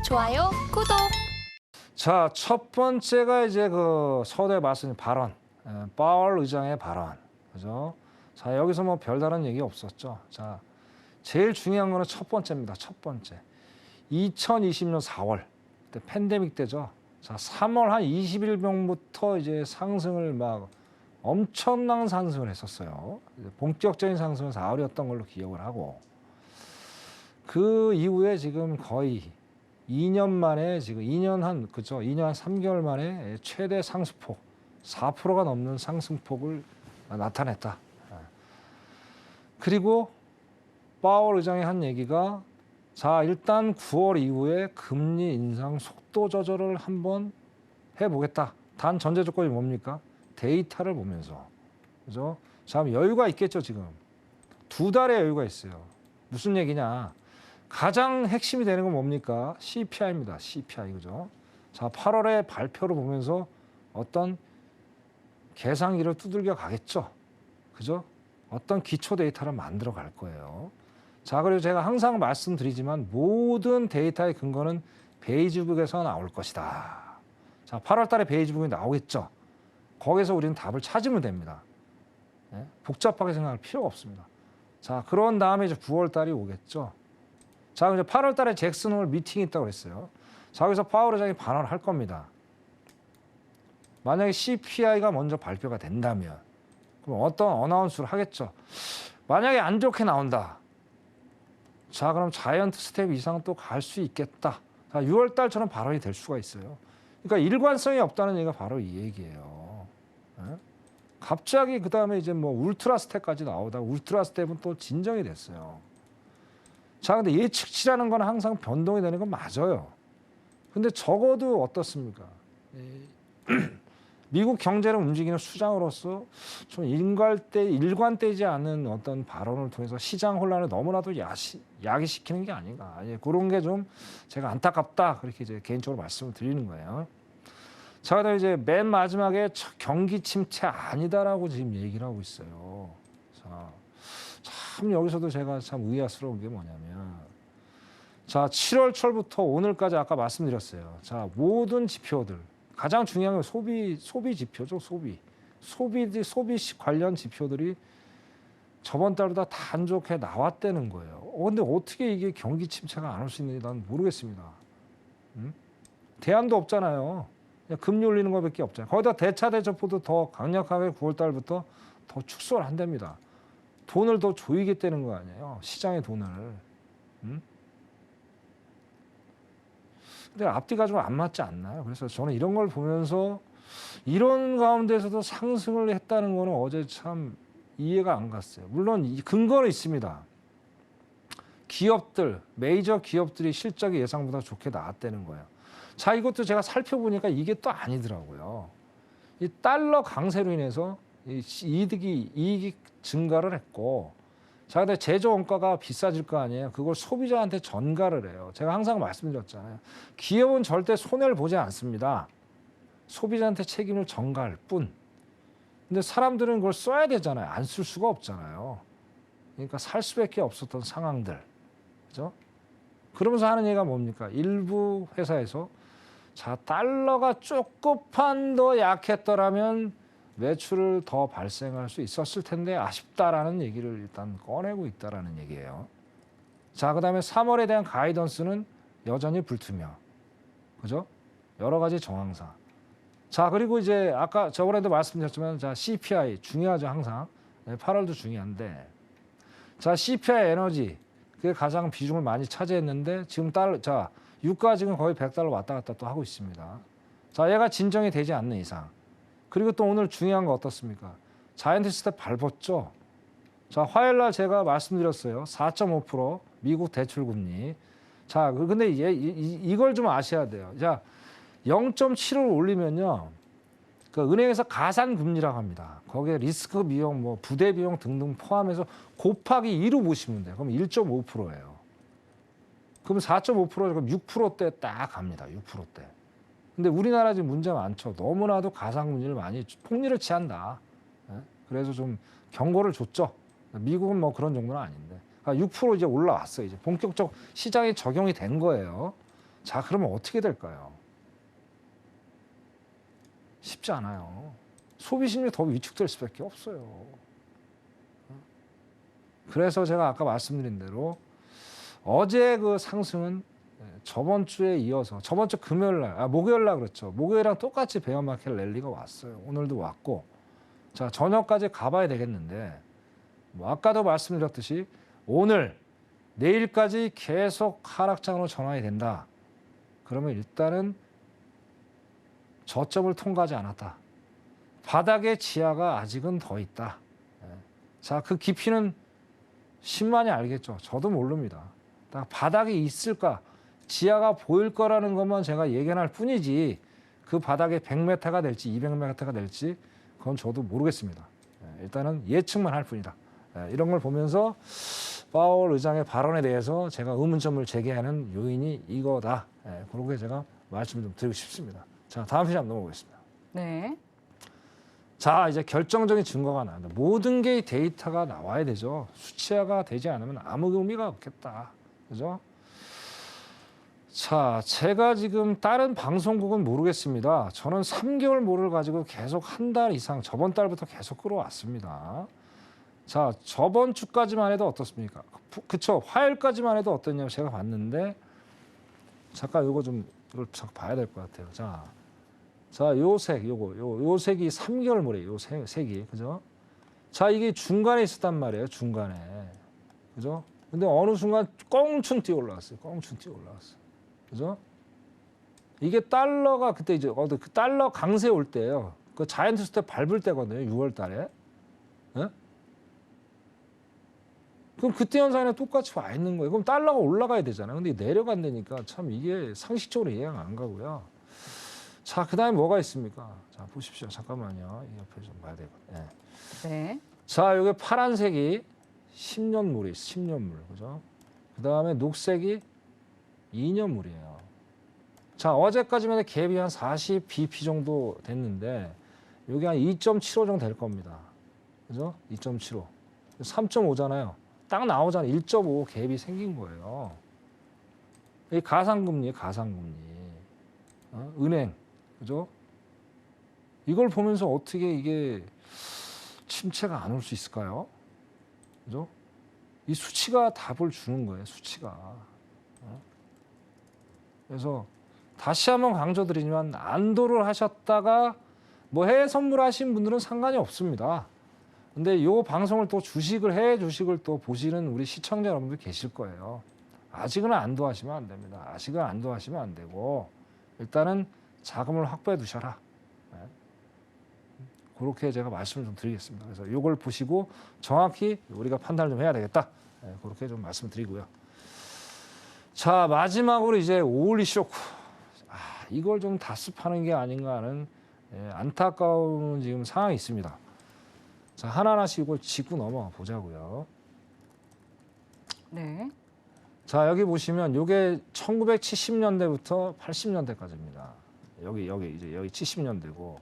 좋아요, 구독. 자, 첫 번째가 이제 그 서대 말씀 발언, 파월 의장의 발언, 그죠? 자, 여기서 뭐 별다른 얘기 없었죠. 자, 제일 중요한 거는 첫 번째입니다. 첫 번째. 2020년 4월, 그때 팬데믹 때죠. 자, 3월 한 20일경부터 이제 상승을 막 엄청난 상승을 했었어요. 본격적인 상승은 4월이었던 걸로 기억을 하고, 그 이후에 지금 거의 2년 만에 지금 2년 한 3개월 만에 최대 상승폭 4%가 넘는 상승폭을 나타냈다. 그리고 파월 의장이 한 얘기가 자, 일단 9월 이후에 금리 인상 속도 조절을 한번 해보겠다. 단 전제 조건이 뭡니까? 데이터를 보면서. 그죠? 자, 여유가 있겠죠, 지금. 2달의 여유가 있어요. 무슨 얘기냐? 가장 핵심이 되는 건 뭡니까? CPI입니다. CPI, 그죠? 자, 8월에 발표를 보면서 어떤 계산기를 두들겨 가겠죠. 그죠? 어떤 기초 데이터를 만들어 갈 거예요. 자, 그리고 제가 항상 말씀드리지만 모든 데이터의 근거는 베이지북에서 나올 것이다. 자, 8월 달에 베이지북이 나오겠죠. 거기서 우리는 답을 찾으면 됩니다. 네? 복잡하게 생각할 필요가 없습니다. 자, 그런 다음에 이제 9월 달이 오겠죠. 자, 이제 8월 달에 잭슨 홀 미팅이 있다고 그랬어요. 자, 여기서 파월 의장이 발언을 할 겁니다. 만약에 CPI가 먼저 발표가 된다면 그럼 어떤 어나운스를 하겠죠. 만약에 안 좋게 나온다. 자, 그럼 자이언트 스텝 이상 또 갈 수 있겠다. 자, 6월 달처럼 발언이 될 수가 있어요. 그러니까 일관성이 없다는 얘기가 바로 이 얘기예요. 네? 갑자기 그 다음에 이제 뭐 울트라 스텝까지 나오다가 울트라 스텝은 또 진정이 됐어요. 자, 근데 예측치라는 건 항상 변동이 되는 건 맞아요. 근데 적어도 어떻습니까? 미국 경제를 움직이는 수장으로서 좀 일관되지 않은 어떤 발언을 통해서 시장 혼란을 너무나도 야기시키는 게 아닌가. 그런 게 좀 제가 안타깝다. 그렇게 이제 개인적으로 말씀을 드리는 거예요. 자, 그다음에 이제 맨 마지막에 경기 침체 아니다라고 지금 얘기를 하고 있어요. 자, 참 여기서도 제가 참 의아스러운 게 뭐냐면 자, 7월 초부터 오늘까지 아까 말씀드렸어요. 자, 모든 지표들 가장 중요한 건 소비 지표죠. 소비 관련 지표들이 저번 달보다 다 안 좋게 나왔다는 거예요. 근데 어떻게 이게 경기 침체가 안 올 수 있는지 난 모르겠습니다. 대안도 없잖아요. 그냥 금리 올리는 것밖에 없잖아요. 거기다 대차 대조포도 더 강력하게 9월 달부터 더 축소를 한답니다. 돈을 더 조이겠다는 거 아니에요. 시장의 돈을. 근데 앞뒤가 좀 안 맞지 않나요? 그래서 저는 이런 걸 보면서 이런 가운데서도 상승을 했다는 거는 어제 참 이해가 안 갔어요. 물론 이 근거는 있습니다. 메이저 기업들이 실적이 예상보다 좋게 나왔다는 거예요. 자, 이것도 제가 살펴보니까 이게 또 아니더라고요. 이 달러 강세로 인해서 이익이 증가를 했고, 자, 근데 제조 원가가 비싸질 거 아니에요. 그걸 소비자한테 전가를 해요. 제가 항상 말씀드렸잖아요. 기업은 절대 손해를 보지 않습니다. 소비자한테 책임을 전가할 뿐. 근데 사람들은 그걸 써야 되잖아요. 안 쓸 수가 없잖아요. 그러니까 살 수밖에 없었던 상황들. 그죠? 그러면서 하는 얘기가 뭡니까? 일부 회사에서 자, 달러가 조금만 더 약했더라면 매출을 더 발생할 수 있었을 텐데 아쉽다라는 얘기를 일단 꺼내고 있다라는 얘기예요. 자, 그다음에 3월에 대한 가이던스는 여전히 불투명. 그죠? 여러 가지 정황상. 자, 그리고 이제 아까 저번에도 말씀드렸지만 자, CPI 중요하죠, 항상. 8월도 중요한데. 자, CPI 에너지 그게 가장 비중을 많이 차지했는데 지금 유가 지금 거의 100달러 왔다 갔다 또 하고 있습니다. 자, 얘가 진정이 되지 않는 이상. 그리고 또 오늘 중요한 거 어떻습니까? 자이언트 스텝 밟았죠. 자, 화요일 날 제가 말씀드렸어요. 4.5% 미국 대출 금리. 자, 근데 이걸 좀 아셔야 돼요. 자, 0.7을 올리면요. 그 은행에서 가산 금리라고 합니다. 거기에 리스크 비용, 뭐 부대 비용 등등 포함해서 곱하기 2로 보시면 돼요. 그럼 1.5%예요. 그럼 4.5%가 그럼 6%대 딱 갑니다. 6%대. 근데 우리나라 지금 문제 많죠. 너무나도 가상금리를 많이 폭리를 취한다. 그래서 좀 경고를 줬죠. 미국은 뭐 그런 정도는 아닌데. 그러니까 6% 이제 올라왔어요. 이제 본격적 시장에 적용이 된 거예요. 자, 그러면 어떻게 될까요? 쉽지 않아요. 소비 심리 더 위축될 수밖에 없어요. 그래서 제가 아까 말씀드린 대로 어제 그 상승은 저번 주에 이어서 저번 주 금요일 날, 목요일 날 그렇죠. 목요일이랑 똑같이 베어마켓 랠리가 왔어요. 오늘도 왔고, 자 저녁까지 가봐야 되겠는데, 뭐 아까도 말씀드렸듯이 오늘 내일까지 계속 하락장으로 전환이 된다. 그러면 일단은 저점을 통과하지 않았다. 바닥의 지하가 아직은 더 있다. 자, 그 깊이는 10만이 알겠죠. 저도 모릅니다. 바닥이 있을까, 지하가 보일 거라는 것만 제가 예견할 뿐이지 그 바닥에 100m가 될지 200m가 될지 그건 저도 모르겠습니다. 일단은 예측만 할 뿐이다. 이런 걸 보면서 파월 의장의 발언에 대해서 제가 의문점을 제기하는 요인이 이거다. 그렇게 제가 말씀을 좀 드리고 싶습니다. 자, 다음 페이지 한번 넘어가겠습니다. 네. 자, 이제 결정적인 증거가 나온다. 모든 게 데이터가 나와야 되죠. 수치화가 되지 않으면 아무 의미가 없겠다. 그죠? 자, 제가 지금 다른 방송국은 모르겠습니다. 저는 3개월 모를 가지고 계속 한 달 이상, 저번 달부터 계속 끌어왔습니다. 자, 저번 주까지만 해도 어떻습니까? 그쵸? 화요일까지만 해도 어땠냐고 제가 봤는데, 잠깐 이걸 잠깐 봐야 될 것 같아요. 자, 요 색, 요 색이 3개월 모래, 요 색이, 그죠? 자, 이게 중간에 있었단 말이에요, 중간에. 그죠? 근데 어느 순간 꽁충 뛰어 올라왔어요. 꽁충 뛰어 올라왔어요. 그죠? 이게 달러가 그때 이제 그 달러 강세 올 때예요. 그 자이언트 스텝 밟을 때거든요, 6월 달에. 예? 그럼 그때 현상에 똑같이 와 있는 거예요. 그럼 달러가 올라가야 되잖아요. 근데 내려간다니까 참 이게 상식적으로 이해가 안 가고요. 자, 그다음에 뭐가 있습니까? 자, 보십시오. 잠깐만요. 이 옆에 좀 봐야 되거든요. 네. 자, 여기 파란색이 10년물이 10년물. 그죠? 그다음에 녹색이 2년물이에요. 자, 어제까지만 해도 갭이 한 40bp 정도 됐는데 여기 한 2.75 정도 될 겁니다. 그죠? 2.75. 3.5잖아요. 딱 나오잖아요. 1.5 갭이 생긴 거예요. 이 가상금리, 가상금리. 은행. 그죠? 이걸 보면서 어떻게 이게 침체가 안 올 수 있을까요? 그죠? 이 수치가 답을 주는 거예요, 수치가. 그래서 다시 한번 강조드리지만 안도를 하셨다가 뭐 해외 선물하신 분들은 상관이 없습니다. 근데 이 방송을 또 해외 주식을 또 보시는 우리 시청자 여러분들 계실 거예요. 아직은 안도하시면 안 됩니다. 아직은 안도하시면 안 되고 일단은 자금을 확보해 두셔라. 그렇게 제가 말씀을 좀 드리겠습니다. 그래서 이걸 보시고 정확히 우리가 판단을 좀 해야 되겠다. 그렇게 좀 말씀드리고요. 자, 마지막으로 이제 오일리 쇼크. 이걸 좀 답습하는 게 아닌가 하는 안타까운 지금 상황이 있습니다. 자, 하나하나씩 이걸 짚고 넘어가 보자고요. 네. 자, 여기 보시면 이게 1970년대부터 80년대까지입니다. 여기 이제 여기 70년대고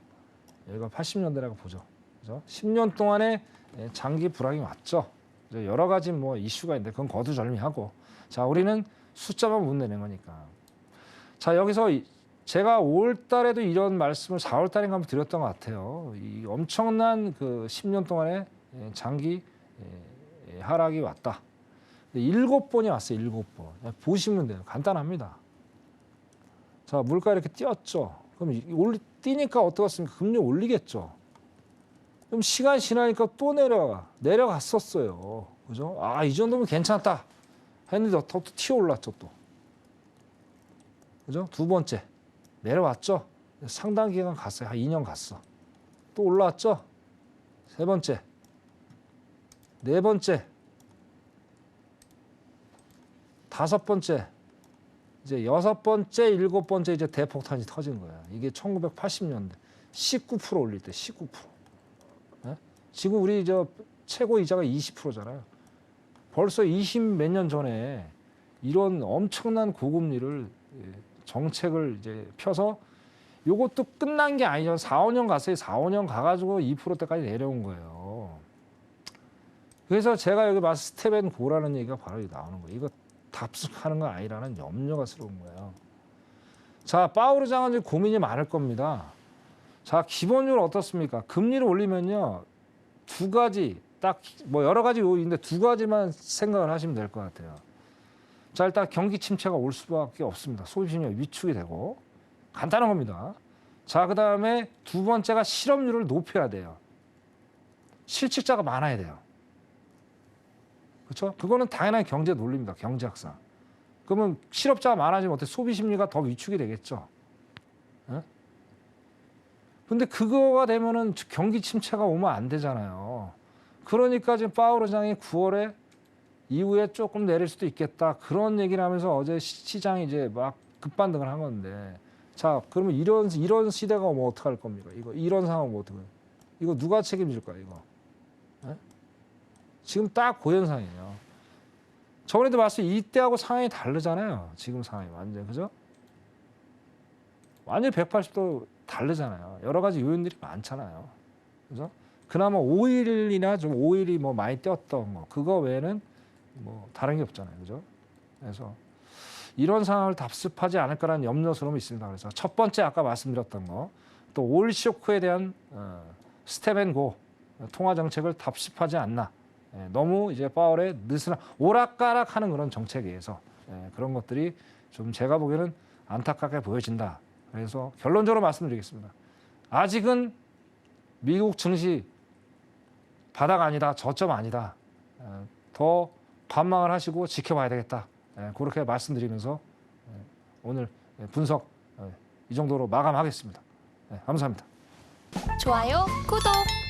여기가 80년대라고 보죠. 그죠? 10년 동안에 장기 불황이 왔죠. 여러 가지 뭐 이슈가 있는데 그건 거두절미하고. 자, 우리는 숫자만 못 내는 거니까. 자, 여기서 제가 5월 달에도 이런 말씀을 4월 달인가 한번 드렸던 것 같아요. 이 엄청난 그 10년 동안에 장기 하락이 왔다. 7번이 왔어요. 7번. 보시면 돼요. 간단합니다. 자, 물가 이렇게 뛰었죠. 그럼 뛰니까 어떻겠습니까? 금리 올리겠죠. 그럼 시간이 지나니까 또 내려갔었어요. 그죠? 이 정도면 괜찮다. 했는데 더 튀어 올랐죠, 또. 그죠? 두 번째. 내려왔죠? 상당 기간 갔어요. 한 2년 갔어. 또 올라왔죠? 세 번째. 네 번째. 다섯 번째. 이제 여섯 번째, 일곱 번째 이제 대폭탄이 터진 거예요. 이게 1980년대 19% 올릴 때 19%. 네? 지금 우리 최고 이자가 20%잖아요. 벌써 20 몇 년 전에 이런 엄청난 고금리를 정책을 이제 펴서 요것도 끝난 게 아니죠. 4, 5년 갔어요. 4, 5년 가가지고 2%대까지 내려온 거예요. 그래서 제가 여기 막 스텝 앤 고라는 얘기가 바로 나오는 거예요. 이거 답습하는 거 아니라는 염려가 스러운 거예요. 자, 파월 의장은 이제 고민이 많을 겁니다. 자, 기본적으로 어떻습니까? 금리를 올리면요, 두 가지, 딱 뭐 여러 가지 요인인데 두 가지만 생각을 하시면 될 것 같아요. 자, 일단 경기 침체가 올 수밖에 없습니다. 소비 심리가 위축이 되고 간단한 겁니다. 자, 그다음에 두 번째가 실업률을 높여야 돼요. 실직자가 많아야 돼요. 그렇죠? 그거는 당연한 경제 논리입니다. 경제학상. 그러면 실업자가 많아지면 어때? 소비 심리가 더 위축이 되겠죠. 예? 근데 그거가 되면은 경기 침체가 오면 안 되잖아요. 그러니까 지금 파월 의장이 9월에 이후에 조금 내릴 수도 있겠다. 그런 얘기를 하면서 어제 시장이 이제 막 급반등을 한 건데. 자, 그러면 이런 시대가 오면 어떡할 겁니까? 이런 상황 오면 어떡해요? 이거 누가 책임질 거야, 이거? 예? 지금 딱 고현상이에요. 저번에도 봤어요. 이때하고 상황이 다르잖아요. 지금 상황이 완전, 그죠? 완전 180도 다르잖아요. 여러 가지 요인들이 많잖아요. 그죠? 그나마 5일이나 좀 5일이 뭐 많이 뛰었던 거, 그거 외에는 뭐 다른 게 없잖아요. 그죠? 그래서 이런 상황을 답습하지 않을까라는 염려스러움이 있습니다. 그래서 첫 번째 아까 말씀드렸던 거, 또 올 쇼크에 대한 스텝앤고 통화 정책을 답습하지 않나. 너무 이제 파월의 느슨한 오락가락하는 그런 정책에 의해서 그런 것들이 좀 제가 보기에는 안타깝게 보여진다. 그래서 결론적으로 말씀드리겠습니다. 아직은 미국 증시 바닥 아니다, 저점 아니다. 더 관망을 하시고 지켜봐야 되겠다. 그렇게 말씀드리면서 오늘 분석 이 정도로 마감하겠습니다. 감사합니다. 좋아요, 구독.